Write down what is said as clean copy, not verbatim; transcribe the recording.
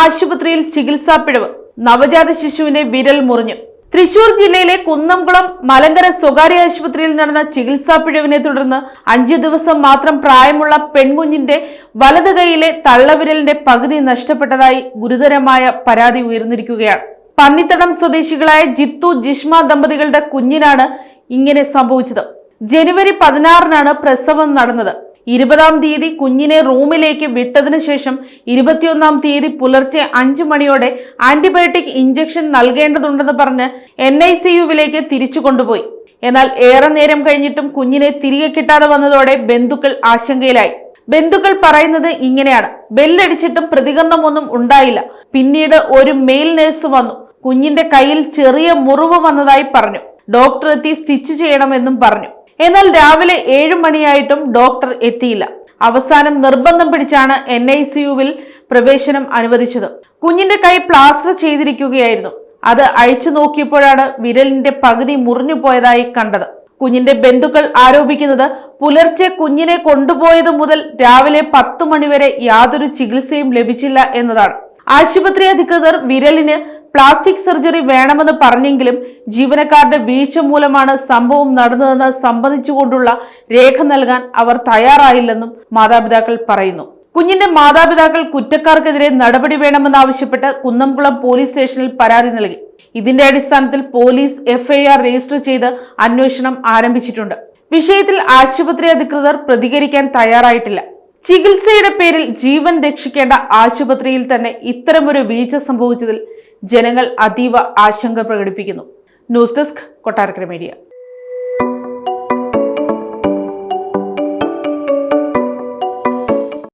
ആശുപത്രിയിൽ ചികിത്സാ പിഴവ്, നവജാത ശിശുവിനെ വിരൽ മുറിഞ്ഞു. തൃശൂർ ജില്ലയിലെ കുന്നംകുളം മലങ്കര സ്വകാര്യ ആശുപത്രിയിൽ നടന്ന ചികിത്സാ പിഴവിനെ തുടർന്ന് 5 ദിവസം മാത്രം പ്രായമുള്ള പെൺകുഞ്ഞിന്റെ വലത് കൈയിലെ തള്ളവിരലിന്റെ പകുതി നഷ്ടപ്പെട്ടതായി ഗുരുതരമായ പരാതി ഉയർന്നിരിക്കുകയാണ്. പന്നിത്തടം സ്വദേശികളായ ജിത്തു ജിഷ്മ ദമ്പതികളുടെ കുഞ്ഞിനാണ് ഇങ്ങനെ സംഭവിച്ചത്. ജനുവരി 16-നാണ് പ്രസവം നടന്നത്. 20-ാം തീയതി കുഞ്ഞിനെ റൂമിലേക്ക് വിട്ടതിനു ശേഷം 21-ാം തീയതി പുലർച്ചെ 5 മണിയോടെ ആന്റിബയോട്ടിക് ഇഞ്ചക്ഷൻ നൽകേണ്ടതുണ്ടെന്ന് പറഞ്ഞ് NICU-വിലേക്ക് തിരിച്ചു കൊണ്ടുപോയി. എന്നാൽ ഏറെ നേരം കഴിഞ്ഞിട്ടും കുഞ്ഞിനെ തിരികെ കിട്ടാതെ വന്നതോടെ ബന്ധുക്കൾ ആശങ്കയിലായി. ബന്ധുക്കൾ പറയുന്നത് ഇങ്ങനെയാണ്: ബെല്ലടിച്ചിട്ടും പ്രതികരണമൊന്നും ഉണ്ടായില്ല. പിന്നീട് ഒരു മെയിൽ നഴ്സ് വന്നു. കുഞ്ഞിന്റെ കയ്യിൽ ചെറിയ മുറിവ് വന്നതായി പറഞ്ഞു. ഡോക്ടർ എത്തി സ്റ്റിച്ച് ചെയ്യണമെന്നും പറഞ്ഞു. എന്നാൽ രാവിലെ 7 മണിയായിട്ടും ഡോക്ടർ എത്തിയില്ല. അവസാനം നിർബന്ധം പിടിച്ചാണ് NICU-വിൽ പ്രവേശനം അനുവദിച്ചത്. കുഞ്ഞിന്റെ കൈ പ്ലാസ്റ്റർ ചെയ്തിരിക്കുകയായിരുന്നു. അത് അഴിച്ചു നോക്കിയപ്പോഴാണ് വിരലിന്റെ പകുതി മുറിഞ്ഞു പോയതായി കണ്ടത്. കുഞ്ഞിന്റെ ബന്ധുക്കൾ ആരോപിക്കുന്നത് പുലർച്ചെ കുഞ്ഞിനെ കൊണ്ടുപോയത് മുതൽ രാവിലെ 10 മണിവരെ യാതൊരു ചികിത്സയും ലഭിച്ചില്ല എന്നതാണ്. ആശുപത്രി അധികൃതർ വിരലിന് പ്ലാസ്റ്റിക് സർജറി വേണമെന്ന് പറഞ്ഞെങ്കിലും ജീവനക്കാരുടെ വീഴ്ച മൂലമാണ് സംഭവം നടന്നതെന്ന് സമ്മതിച്ചുകൊണ്ടുള്ള രേഖ നൽകാൻ അവർ തയ്യാറായില്ലെന്നും മാതാപിതാക്കൾ പറയുന്നു. കുഞ്ഞിന്റെ മാതാപിതാക്കൾ കുറ്റക്കാർക്കെതിരെ നടപടി വേണമെന്നാവശ്യപ്പെട്ട് കുന്നംകുളം പോലീസ് സ്റ്റേഷനിൽ പരാതി നൽകി. ഇതിന്റെ അടിസ്ഥാനത്തിൽ പോലീസ് FIR രജിസ്റ്റർ ചെയ്ത് അന്വേഷണം ആരംഭിച്ചിട്ടുണ്ട്. വിഷയത്തിൽ ആശുപത്രി അധികൃതർ പ്രതികരിക്കാൻ തയ്യാറായിട്ടില്ല. ചികിത്സയുടെ പേരിൽ ജീവൻ രക്ഷിക്കേണ്ട ആശുപത്രിയിൽ തന്നെ ഇത്തരമൊരു വീഴ്ച സംഭവിച്ചതിൽ ജനങ്ങൾ അതീവ ആശങ്ക പ്രകടിപ്പിക്കുന്നു. News desk, Kottarakkara media.